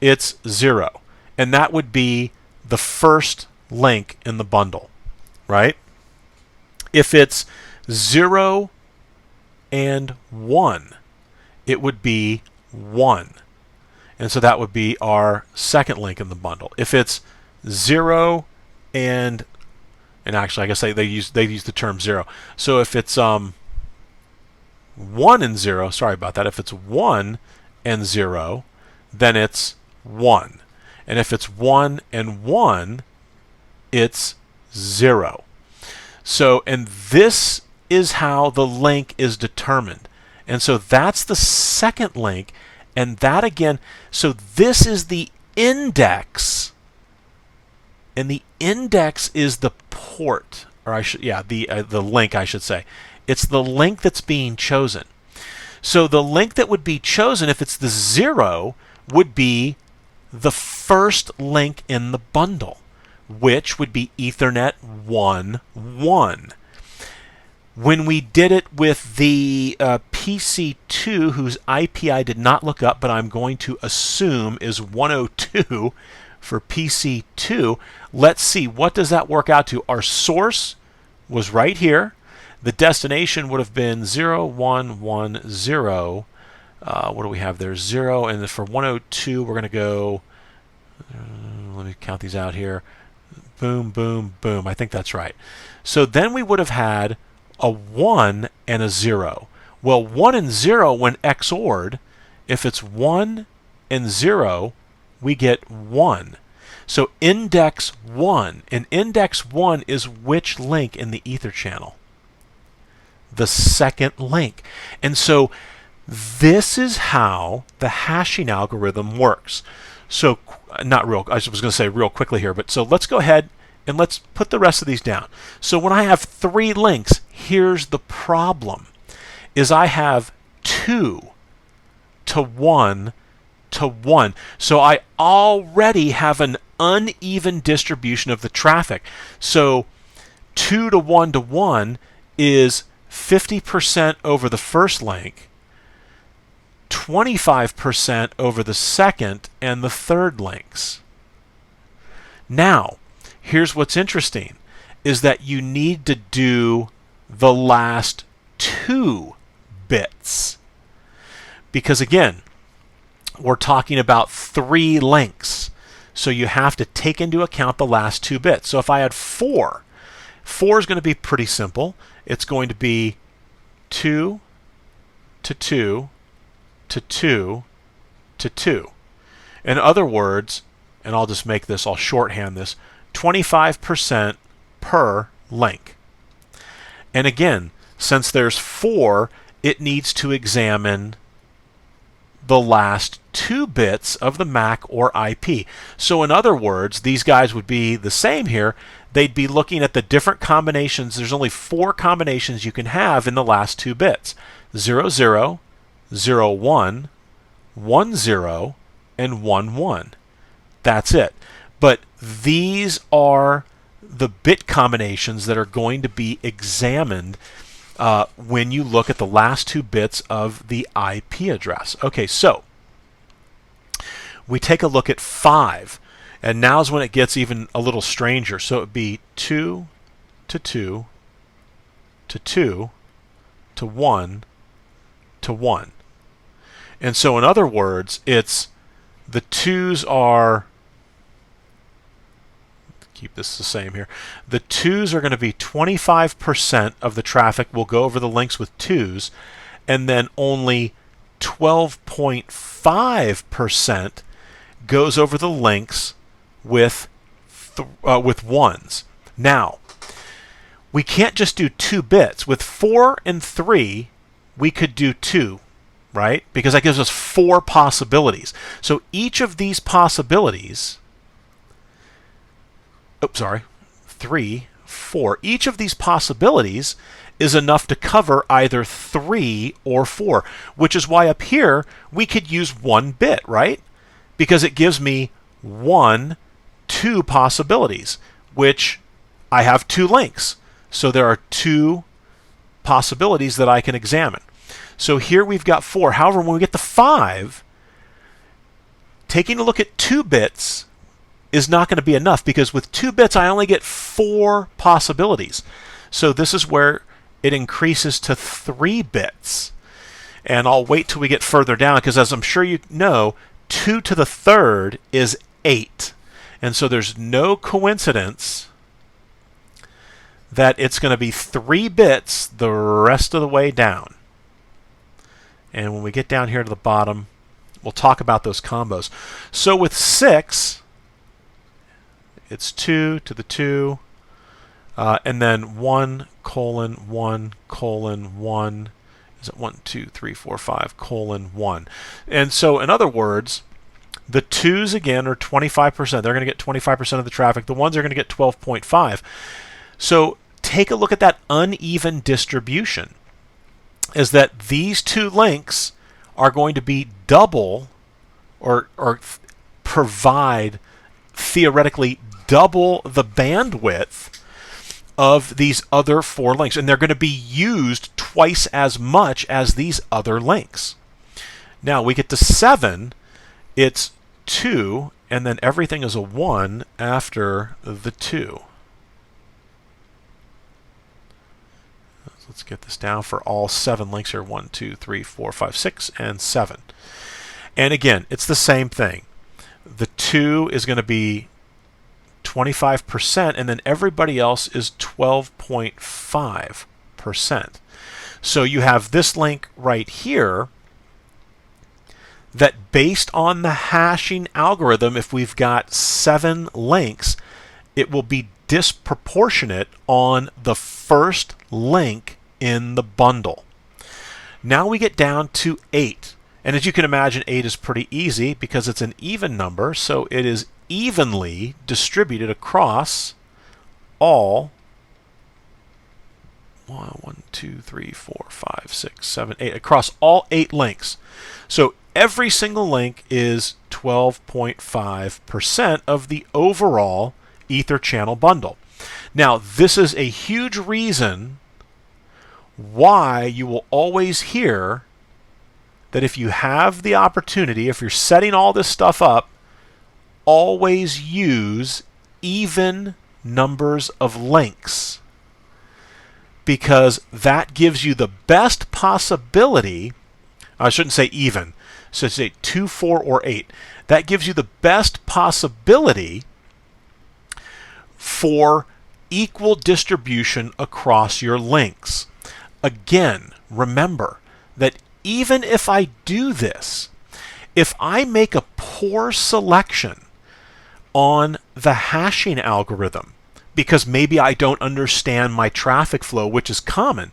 S1: it's 0. And that would be the first link in the bundle, right? If it's 0 and 1, it would be 1. And so that would be our second link in the bundle. If it's 0 and actually I guess they use the term 0. So if it's 1 and 0, sorry about that. If it's 1 and 0, then it's 1. And if it's 1 and 1, it's 0. So, and this is how the link is determined. And so that's the second link. And that again, so this is the index. And the index is the port, or the link, I should say. It's the link that's being chosen. So the link that would be chosen, if it's the 0, would be the first link in the bundle, which would be Ethernet 1.1. When we did it with the PC2, whose IP I did not look up, but I'm going to assume is 102 for PC2, let's see, what does that work out to? Our source was right here. The destination would have been 0, 1, 1, 0. What do we have there? 0. And for 102, we're going to go, let me count these out here. Boom, boom, boom. I think that's right. So then we would have had a 1 and a 0. Well, 1 and 0, when XORed, if it's 1 and 0, we get 1. So index 1. And index 1 is which link in the Ether channel? The second link. And so this is how the hashing algorithm works. So I was going to say real quickly here, but so let's go ahead and let's put the rest of these down. So when I have 3 links, here's the problem, is I have 2 to 1 to 1. So I already have an uneven distribution of the traffic. So 2 to 1 to 1 is 50% over the first link, 25% over the second and the third links. Now, here's what's interesting, is that you need to do the last 2 bits. Because again, we're talking about 3 links. So you have to take into account the last 2 bits. So if I had 4, 4 is going to be pretty simple. It's going to be 2 to 2 to 2 to 2. In other words, and I'll shorthand this, 25% per link. And again, since there's 4, it needs to examine the last 2 bits of the MAC or IP. So in other words, these guys would be the same here. They'd be looking at the different combinations. There's only 4 combinations you can have in the last 2 bits. 00, 01, 10, and 11. That's it. But these are the bit combinations that are going to be examined when you look at the last 2 bits of the IP address. Okay, so we take a look at 5, and now's when it gets even a little stranger. So it would be 2 to 2 to 2 to 1 to 1. And so in other words, it's the 2's are, keep this the same here, the 2's are going to be 25% of the traffic will go over the links with 2's, and then only 12.5% goes over the links with 1's. Now, we can't just do 2 bits. With 4 and 3, we could do 2, right? Because that gives us 4 possibilities. So each of these possibilities, 3, 4, each of these possibilities is enough to cover either 3 or 4, which is why up here we could use 1 bit, right? Because it gives me 2 possibilities, which I have 2 links. So there are 2 possibilities that I can examine. So here we've got 4. However, when we get to 5, taking a look at 2 bits is not going to be enough, because with 2 bits I only get 4 possibilities. So this is where it increases to 3 bits. And I'll wait till we get further down, because as I'm sure you know, 2 to the 3rd is 8. And so there's no coincidence that it's going to be 3 bits the rest of the way down. And when we get down here to the bottom, we'll talk about those combos. So with 6, it's 2 to the 2, and then 1 colon 1 colon 1. Is it 1, 2, 3, 4, 5 colon 1? And so in other words, the 2's again are 25%. They're going to get 25% of the traffic. The 1's are going to get 12.5. So take a look at that uneven distribution. Is that these 2 links are going to be double, or provide theoretically double the bandwidth of these other 4 links, and they're going to be used twice as much as these other links. Now we get to 7, it's 2, and then everything is a 1 after the 2. Let's get this down for all 7 links here. 1, 2, 3, 4, 5, 6, and 7. And again, it's the same thing. The 2 is going to be 25%, and then everybody else is 12.5%. So you have this link right here that, based on the hashing algorithm, if we've got 7 links, it will be disproportionate on the first link in the bundle. Now we get down to 8. And as you can imagine, 8 is pretty easy because it's an even number, so it is evenly distributed across all 1, 2, 3, 4, 5, 6, 7, 8, across all 8 links. So every single link is 12.5% of the overall EtherChannel bundle. Now, this is a huge reason why you will always hear that if you have the opportunity, if you're setting all this stuff up, always use even numbers of links, because that gives you the best possibility. I shouldn't say even, so say 2, 4, or 8. That gives you the best possibility for equal distribution across your links. Again, remember that even if I do this, if I make a poor selection on the hashing algorithm, because maybe I don't understand my traffic flow, which is common,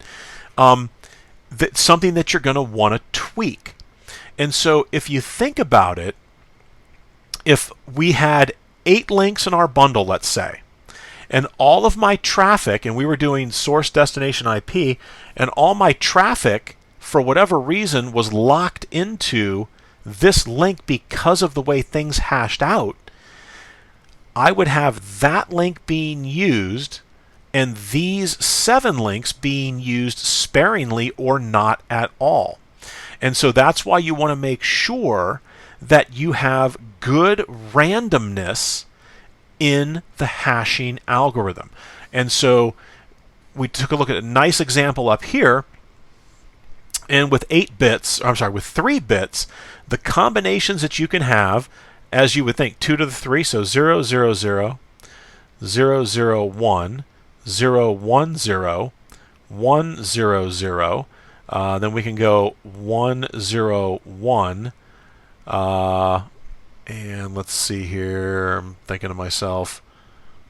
S1: that's something that you're going to want to tweak. And so if you think about it, if we had 8 links in our bundle, let's say, and all of my traffic, and we were doing source destination IP, and all my traffic, for whatever reason, was locked into this link because of the way things hashed out, I would have that link being used and these 7 links being used sparingly or not at all. And so that's why you want to make sure that you have good randomness in the hashing algorithm. And so we took a look at a nice example up here And with 8 bits, I'm sorry, with 3 bits, the combinations that you can have, as you would think, 2 to the 3, so 0, 0, 0, 0, 0, 1, 0, 1, 0, 1, 0, 0. Then we can go 1, 0, 1. And let's see here. I'm thinking to myself,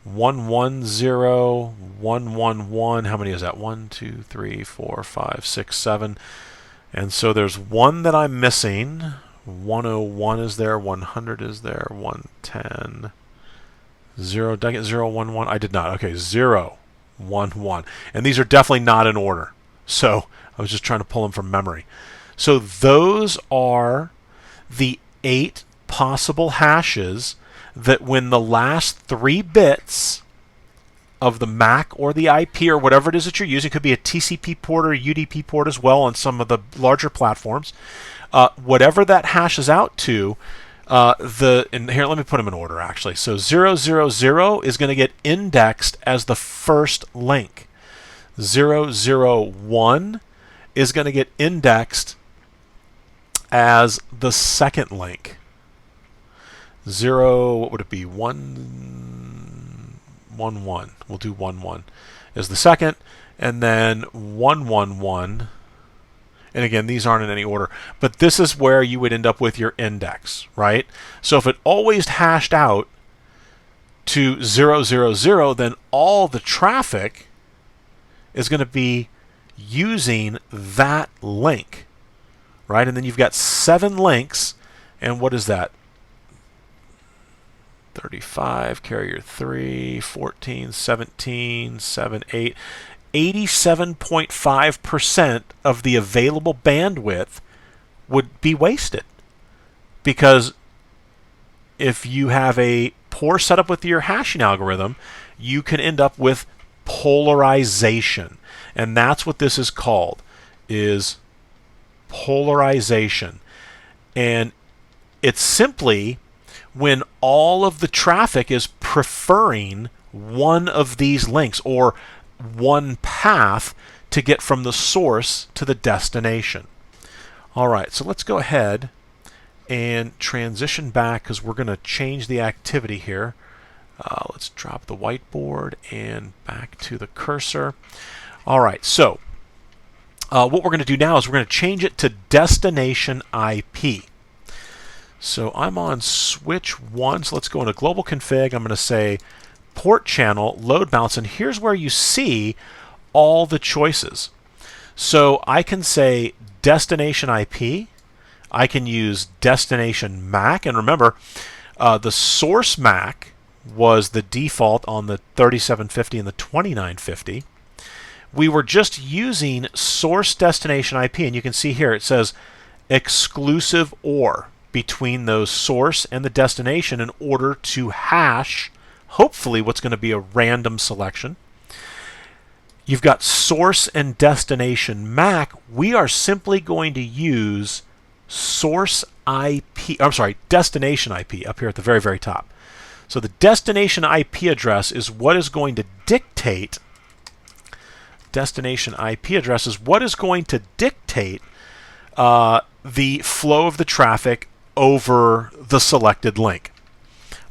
S1: 1, 1, 0, 1, 1, 1. How many is that? 1, 2, 3, 4, 5, 6, 7. And so there's 1 that I'm missing. 101 is there. 100 is there. 110. 0. Did I get 0, 1, 1? I did not. Okay, 0, 1, 1. And these are definitely not in order. So I was just trying to pull them from memory. So those are the 8 possible hashes that when the last 3 bits of the MAC or the IP or whatever it is that you're using, it could be a TCP port or a UDP port as well on some of the larger platforms, whatever that hashes out to, and here, let me put them in order actually. So 000 is going to get indexed as the first link. 001 is going to get indexed as the second link. 0, what would it be? 1, 1, 1. We'll do 1, 1 is the second, and then 1, 1, 1. And again, these aren't in any order, but this is where you would end up with your index, right? So if it always hashed out to 000, then all the traffic is going to be using that link, right? And then you've got 7 links, and what is that? 35, carrier 3, 14, 17, 7, 8. 87.5% of the available bandwidth would be wasted. Because if you have a poor setup with your hashing algorithm, you can end up with polarization. And that's what this is called, is polarization. And it's simply when all of the traffic is preferring one of these links or one path to get from the source to the destination. All right, so let's go ahead and transition back because we're going to change the activity here. Let's drop the whiteboard and back to the cursor. All right, so what we're going to do now is we're going to change it to destination IP. So I'm on switch 1, so let's go into global config. I'm going to say port channel load balance, and here's where you see all the choices. So I can say destination IP. I can use destination MAC, and remember, the source MAC was the default on the 3750 and the 2950. We were just using source destination IP, and you can see here it says exclusive OR between those source and the destination in order to hash, hopefully, what's going to be a random selection. You've got source and destination MAC. We are simply going to use source IP, destination IP up here at the very, very top. So the destination IP address is what is going to dictate the flow of the traffic over the selected link.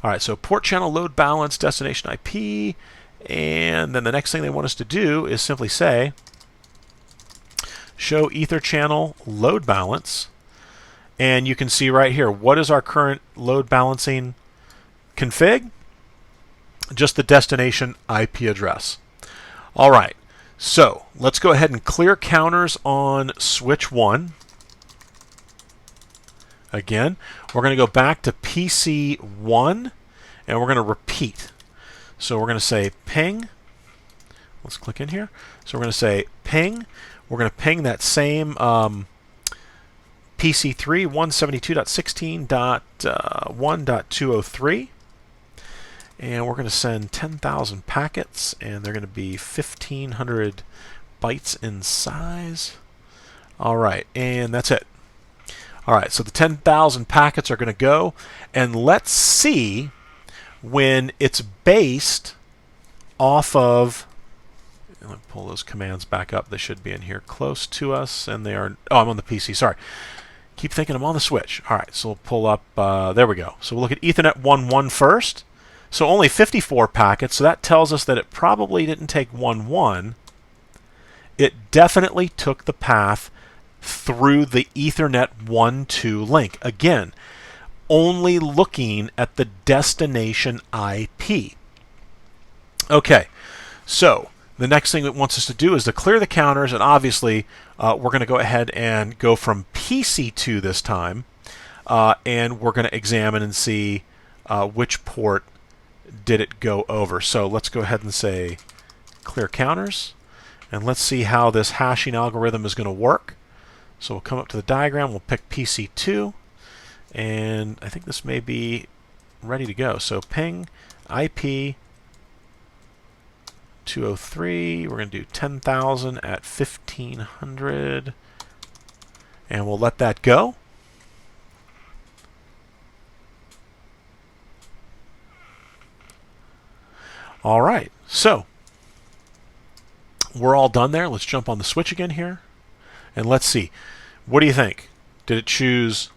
S1: All right, so port channel load balance, destination IP, and then the next thing they want us to do is simply say show EtherChannel load balance, and you can see right here what is our current load balancing config? Just the destination IP address. All right, so let's go ahead and clear counters on switch 1. Again, we're going to go back to PC1 and we're going to repeat. So we're going to say ping. Let's click in here. So we're going to say ping. We're going to ping that same PC3 172.16.1.203. And we're going to send 10,000 packets, and they're going to be 1,500 bytes in size. All right, and that's it. All right, so the 10,000 packets are going to go, and let's see when it's based off of, Let me pull those commands back up. They should be in here close to us, and they are. Oh, I'm on the PC. Sorry. Keep thinking I'm on the switch. All right, so we'll pull up. There we go. So we'll look at Ethernet 1.1 first. So only 54 packets. So that tells us that it probably didn't take 1.1. It definitely took the path through the Ethernet 1.2 link. Again, only looking at the destination IP. Okay, so the next thing it wants us to do is to clear the counters, and obviously we're going to go ahead and go from PC2 this time, and we're going to examine and see which port did it go over. So let's go ahead and say clear counters, and let's see how this hashing algorithm is going to work. So we'll come up to the diagram, we'll pick PC2, and I think this may be ready to go. So ping IP 203, we're going to do 10,000 at 1500, and we'll let that go. All right, so we're all done there. Let's jump on the switch again here, and let's see. What do you think? Did it choose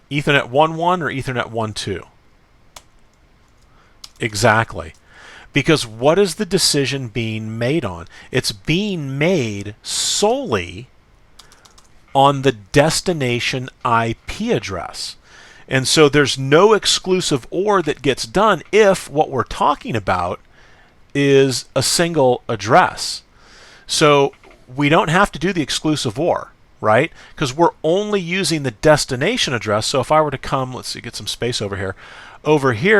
S1: Ethernet 1.1 or Ethernet 1.2? Exactly. Because what is the decision being made on? It's being made solely on the destination IP address. And so there's no exclusive OR that gets done if what we're talking about is a single address. So we don't have to do the exclusive OR, right? Because we're only using the destination address. So if I were to come, let's see, get some space over here,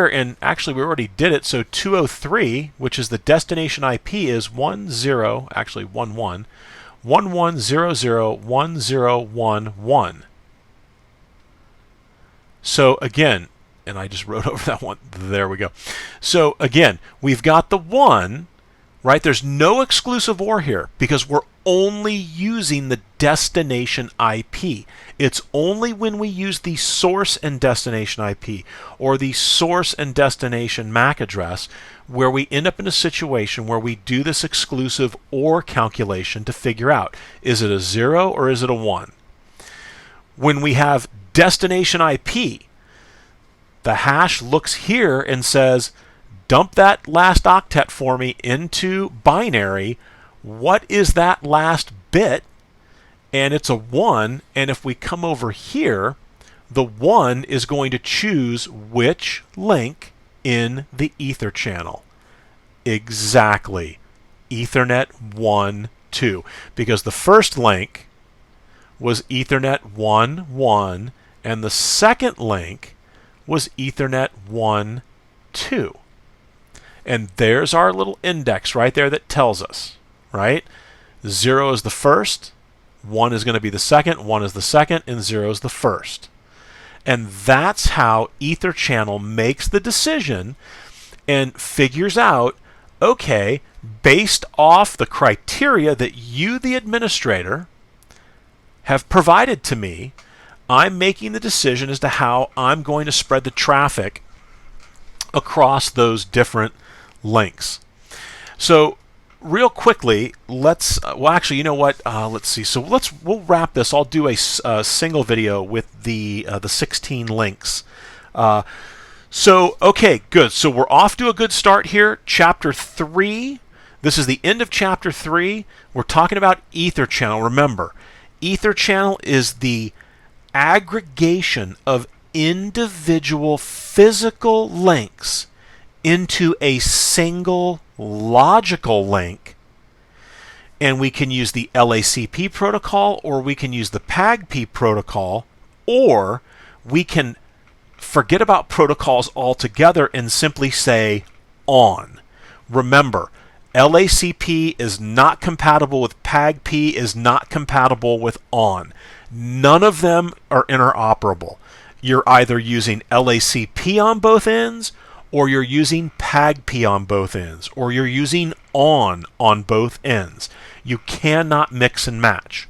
S1: and actually we already did it. So 203, which is the destination IP, is 11001011. So again, and I just wrote over that one. There we go. So again, we've got the 1, right? There's no exclusive OR here because we're only using the destination IP. It's only when we use the source and destination IP or the source and destination MAC address where we end up in a situation where we do this exclusive OR calculation to figure out, is it a 0 or is it a 1? When we have destination IP, the hash looks here and says, dump that last octet for me into binary. What is that last bit? And it's a 1. And if we come over here, the 1 is going to choose which link in the Ether channel. Exactly. Ethernet 1.2. Because the first link was Ethernet 1.1, and the second link was Ethernet 1.2. And there's our little index right there that tells us, right? 0 is the first, 1 is going to be the second, 1 is the second, and 0 is the first. And that's how EtherChannel makes the decision and figures out, okay, based off the criteria that you, the administrator, have provided to me, I'm making the decision as to how I'm going to spread the traffic across those different links. So real quickly, let's well actually, you know what, let's see. So we'll wrap this. I'll do a single video with the 16 links. So okay, good. So we're off to a good start here. Chapter 3. This is the end of chapter 3. We're talking about EtherChannel. Remember, EtherChannel is the aggregation of individual physical links into a single logical link, and we can use the LACP protocol, or we can use the PAGP protocol, or we can forget about protocols altogether and simply say on. Remember, LACP is not compatible with PAGP, is not compatible with on. None of them are interoperable. You're either using LACP on both ends, or you're using PAGP on both ends, or you're using on both ends. You cannot mix and match.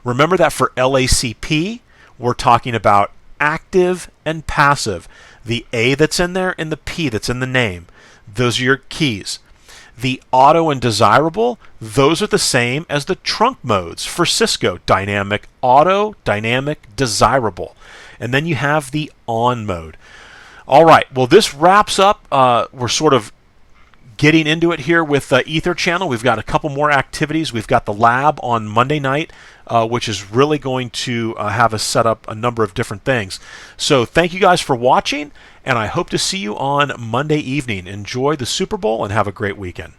S1: Remember that for LACP, we're talking about active and passive. The A that's in there and the P that's in the name. Those are your keys. The auto and desirable, those are the same as the trunk modes for Cisco. Dynamic auto, dynamic desirable. And then you have the on mode. All right, well, this wraps up. We're sort of getting into it here with EtherChannel. We've got a couple more activities. We've got the lab on Monday night, which is really going to have us set up a number of different things. So thank you guys for watching, and I hope to see you on Monday evening. Enjoy the Super Bowl and have a great weekend.